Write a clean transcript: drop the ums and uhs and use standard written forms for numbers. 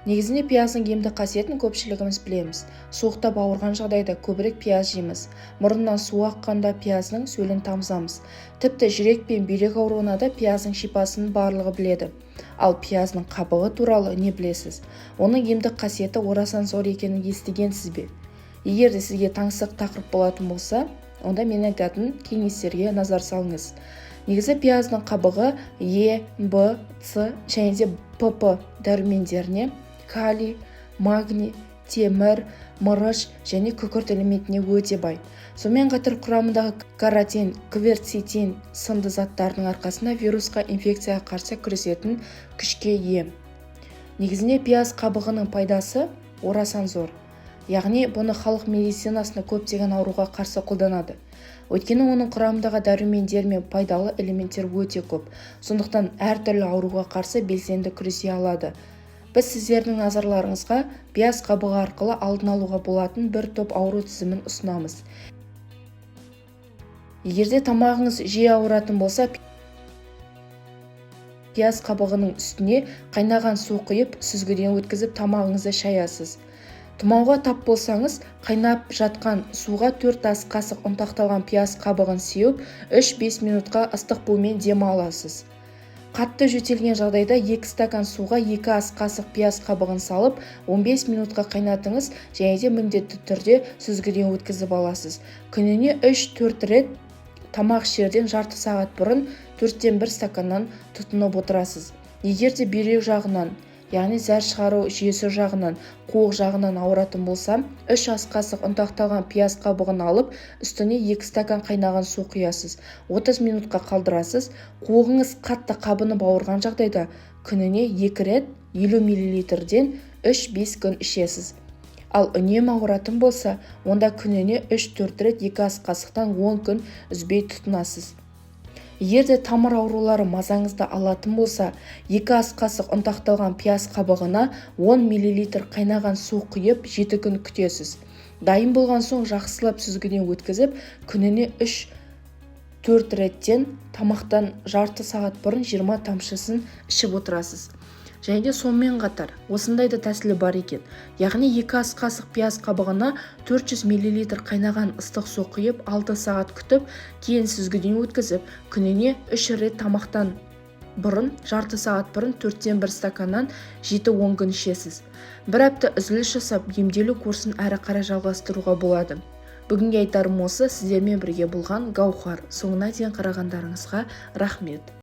Негізінде пияздың емдік қасиетін көпшілігіміз білеміз. Суықтап ауырған жағдайда көбірек пияз жейміз. Мұрыннан су аққанда пияздың сөлін тамызамыз. Тіпті жүрек пен бүйрек ауруына да пияздың шипасын барлығы біледі. Ал пияздың қабығы туралы не білесіз? Оның емдік қасиеті орасан зор екенін естігенсіз бе? Егер де сізге таңсық тақырып болатын болса, онда мен айтатын кеңестерге назар салыңыз. Негізі пияздың қабығы Е, Б, С және де ПП дәрумендеріне, калий, магний, темір, мырыш және күкірт элементіне өте бай. Сонымен қатар құрамындағы каротин, кверцетин сынды заттардың арқасында вирусқа инфекцияға қарсы күресетін күшке ие. Негізінде пияз қабығының пайдасы орасан зор. Яғни бұны халық медицинасында көптеген ауруға қарсы қолданады. Өйткені оның құрамындағы дәрумендер мен пайдалы элементтер өте көп. Сондықтан әртүрлі ауруға қарсы белсенді күресе алады. Біз сіздердің назарларыңызға пияз қабығы арқылы алдын алуға болатын бір топ ауру тізімін ұсынамыз. Егерде тамағыңыз жиі ауыратын болса, пияз қабығының үстіне қайнаған су құйып, сүзгіден өткізіп тамағыңызды шаясыз. Тұмауға тап болсаңыз, қайнап жатқан суға 4 ас қасық ұнтақталған пияз қабығын сеуіп, 3-5 минутқа ыстық бумен дем аласыз. Қатты жөтелген жағдайда 2 стакан суға 2 ас қасық пияз қабығын салып, 15 минутқа қайнатыңыз және де міндетті түрде сүзгіден өткізіп аласыз. Күніне 3-4 рет тамақ ішерден жарты сағат бұрын 4-1 стаканнан тұтынып отырасыз. Егер де бүйрек жағынан, яғни зәр шығару жүйесі жағынан, қуық жағынан ауыратын болсам, 3 ас қасық ұнтақталған пияз қабығын алып, үстіне 2 стакан қайнаған су құясыз. 30 минутқа қалдырасыз. Қуығыңыз қатты қабынып ауырған жағдайда күніне 2 рет 50 мл-ден 3-5 күн ішесіз. Ал үнемі ауыратын болса, онда күніне 3-4 рет 2 ас қасықтан 10 күн үзбей тұтынасыз. Егерде тамыр аурулары мазаңызды алатын болса, 2 ас қасық ұнтақталған пияз қабығына 10 мл қайнаған су құйып 7 күн күтесіз. Дайын болған соң жақсылап сүзгіден өткізіп, күніне 3-4 реттен тамақтан жарты сағат бұрын 20 тамшысын ішіп отырасыз. Және де сонымен қатар, осындай да тәсілі бар екен. Яғни 2 ас қасық пияз қабығына 400 мл қайнаған ыстық су құйып 6 сағат күтіп, кейін сүзгіден өткізіп, күніне 3 рет тамақтан бұрын, жарты сағат бұрын 4-1 стаканнан 7-10 күн ішесіз. Бір апта үзіліс жасап, емделу курсын әрі қарай жалғастыруға болады. Бүгінге айтарым осы, сіздермен бірге болған Гаухар. Соңына дейін қарағандарыңызға рахмет.